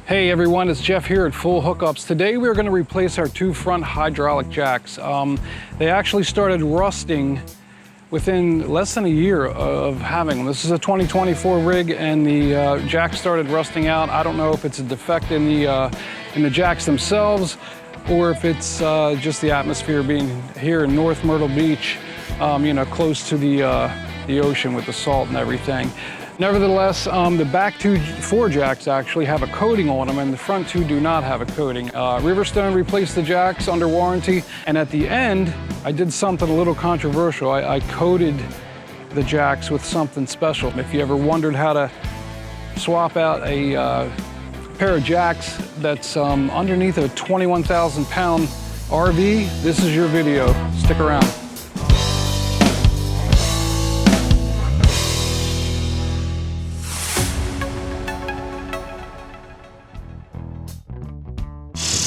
Hey everyone, it's Jeff here at Full Hookups. Today we're going to replace our two front hydraulic jacks. They actually started rusting within less than a year of having them. This is a 2024 rig and the jacks started rusting out. I don't know if it's a defect in the jacks themselves or if it's just the atmosphere being here in North Myrtle Beach, you know, close to the ocean with the salt and everything. Nevertheless, the back four jacks actually have a coating on them and the front two do not have a coating. Riverstone replaced the jacks under warranty, and at the end, I did something a little controversial. I coated the jacks with something special. If you ever wondered how to swap out a pair of jacks that's underneath a 21,000-pound RV, this is your video. Stick around.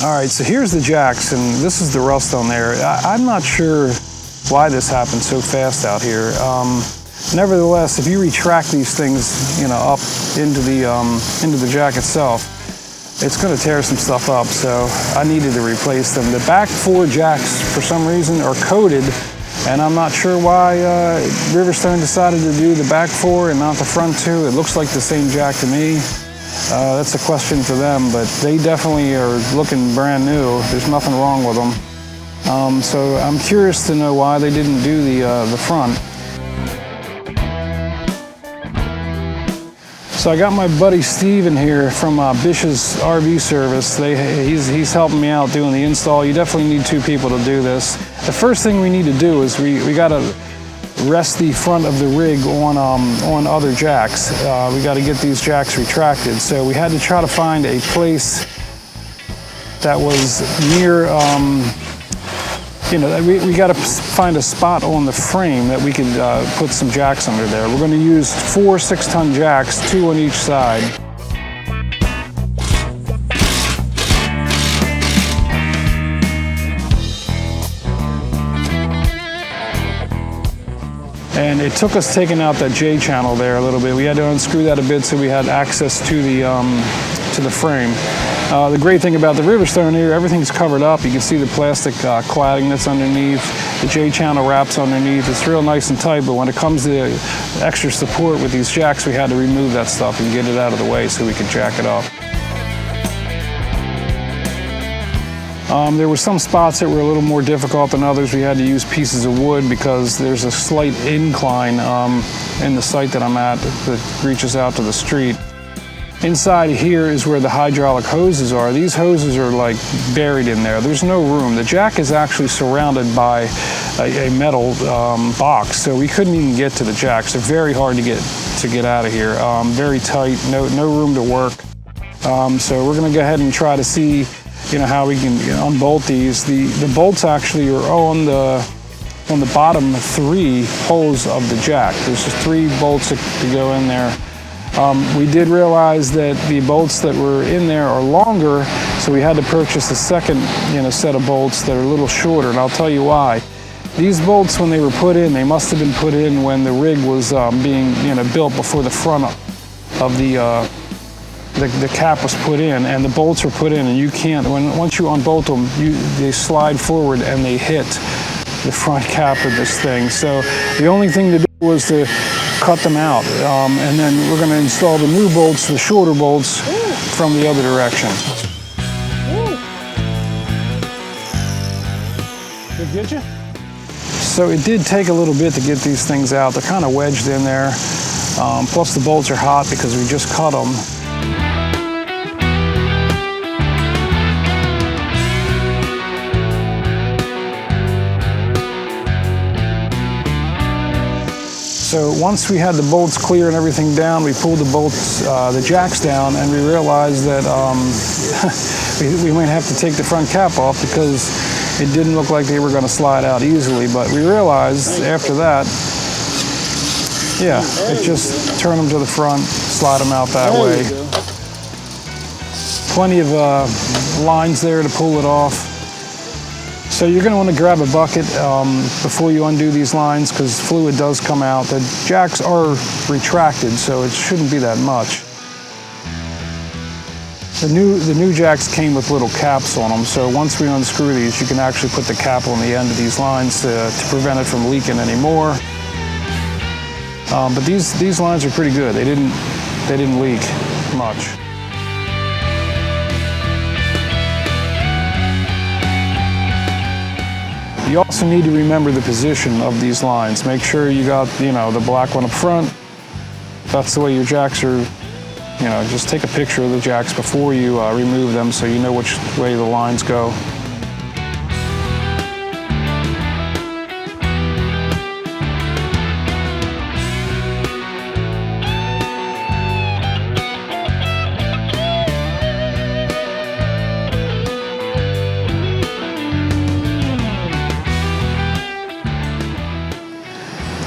All right, so here's the jacks, and this is the rust on there. I'm not sure why this happened so fast out here. Nevertheless, if you retract these things, you know, up into the jack itself, it's going to tear some stuff up. So I needed to replace them. The back four jacks, for some reason, are coated, and I'm not sure why Riverstone decided to do the back four and not the front two. It looks like the same jack to me. That's a question for them, but they definitely are looking brand new. There's nothing wrong with them. So I'm curious to know why they didn't do the front. So I got my buddy Steven here from Bish's RV service. He's helping me out doing the install. You definitely need two people to do this. The first thing we need to do is we got to rest the front of the rig on other jacks. We got to get these jacks retracted. So we had to try to find a place that was near, you know, we got to find a spot on the frame that we could put some jacks under there. We're going to use 4 6-ton jacks, 2 on each side. And it took us taking out that J channel there a little bit. We had to unscrew that a bit so we had access to the frame. The great thing about the Riverstone here, everything's covered up. You can see the plastic cladding that's underneath. The J channel wraps underneath. It's real nice and tight, but when it comes to extra support with these jacks, we had to remove that stuff and get it out of the way so we could jack it up. There were some spots that were a little more difficult than others. We had to use pieces of wood because there's a slight incline in the site that I'm at that reaches out to the street. Inside here is where the hydraulic hoses are. These hoses are like buried in there. There's no room. The jack is actually surrounded by a metal box, so we couldn't even get to the jacks. They're very hard to get out of here. Very tight, no room to work. So we're gonna go ahead and try to see, you know, how we can unbolt these. The bolts actually are on the bottom 3 holes of the jack. There's just 3 bolts that go in there. We did realize that the bolts that were in there are longer, so we had to purchase a second, you know, set of bolts that are a little shorter, and I'll tell you why. These bolts, when they were put in, they must have been put in when the rig was being, you know, built before the front of the cap was put in, and the bolts were put in, and you can't, once you unbolt them, they slide forward and they hit the front cap of this thing. So the only thing to do was to cut them out, and then we're going to install the new bolts, the shorter bolts, from the other direction. Did it get you? So it did take a little bit to get these things out. They're kind of wedged in there. Plus the bolts are hot because we just cut them. So once we had the bolts clear and everything down, we pulled the bolts, the jacks down, and we realized that we might have to take the front cap off because it didn't look like they were going to slide out easily. But we realized after that, yeah, it just turn them to the front, slide them out that way. Plenty of lines there to pull it off. So you're going to want to grab a bucket before you undo these lines because fluid does come out. The jacks are retracted, so it shouldn't be that much. The new jacks came with little caps on them, so once we unscrew these, you can actually put the cap on the end of these lines to prevent it from leaking anymore. But these lines are pretty good. They didn't leak much. You also need to remember the position of these lines. Make sure you got, the black one up front. That's the way your jacks are. Just take a picture of the jacks before you remove them so you know which way the lines go.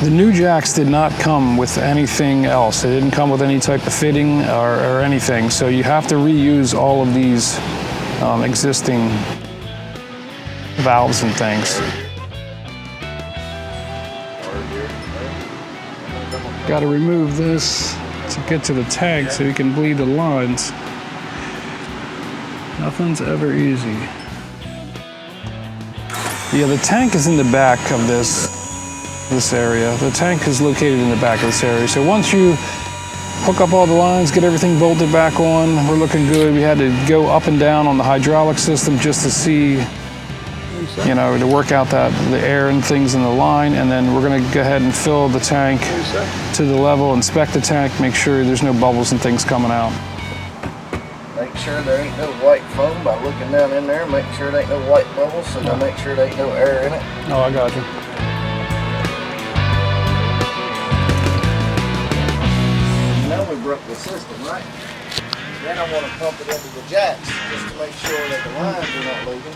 The new jacks did not come with anything else. They didn't come with any type of fitting or anything. So you have to reuse all of these existing valves and things. Got to remove this to get to the tank so you can bleed the lines. Nothing's ever easy. Yeah, the tank is in the back of this area. The tank is located in the back of this area. So once you hook up all the lines, get everything bolted back on, we're looking good. We had to go up and down on the hydraulic system just to see, to work out the air and things in the line. And then we're going to go ahead and fill the tank to the level, inspect the tank, make sure there's no bubbles and things coming out. Make sure there ain't no white foam by looking down in there. Make sure there ain't no white bubbles, so to make sure there ain't no air in it. Oh, I got you. We broke the system, right? Then I want to pump it into the jacks just to make sure that the lines are not leaking.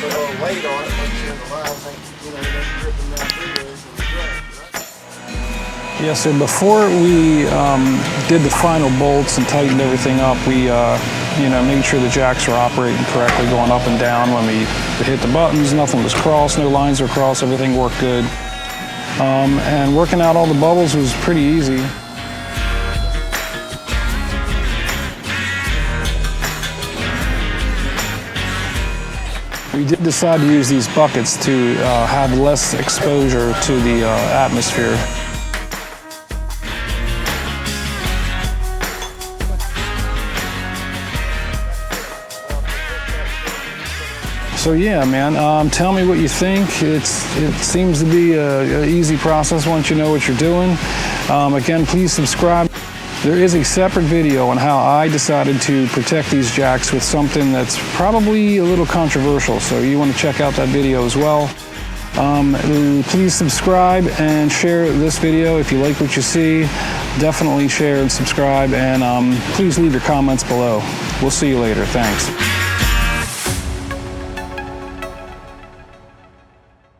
Put a little weight on it, make sure the lines ain't, they're dripping down through there from the jack, right? Yeah, so before we did the final bolts and tightened everything up, we made sure the jacks were operating correctly, going up and down when we hit the buttons. Nothing was crossed, no lines were crossed, everything worked good. And working out all the bubbles was pretty easy. We did decide to use these buckets to have less exposure to the atmosphere. So yeah, man, tell me what you think. It seems to be an easy process once you know what you're doing. Again, please subscribe. There is a separate video on how I decided to protect these jacks with something that's probably a little controversial, so you want to check out that video as well. Please subscribe and share this video if you like what you see. Definitely share and subscribe, and please leave your comments below. We'll see you later. Thanks.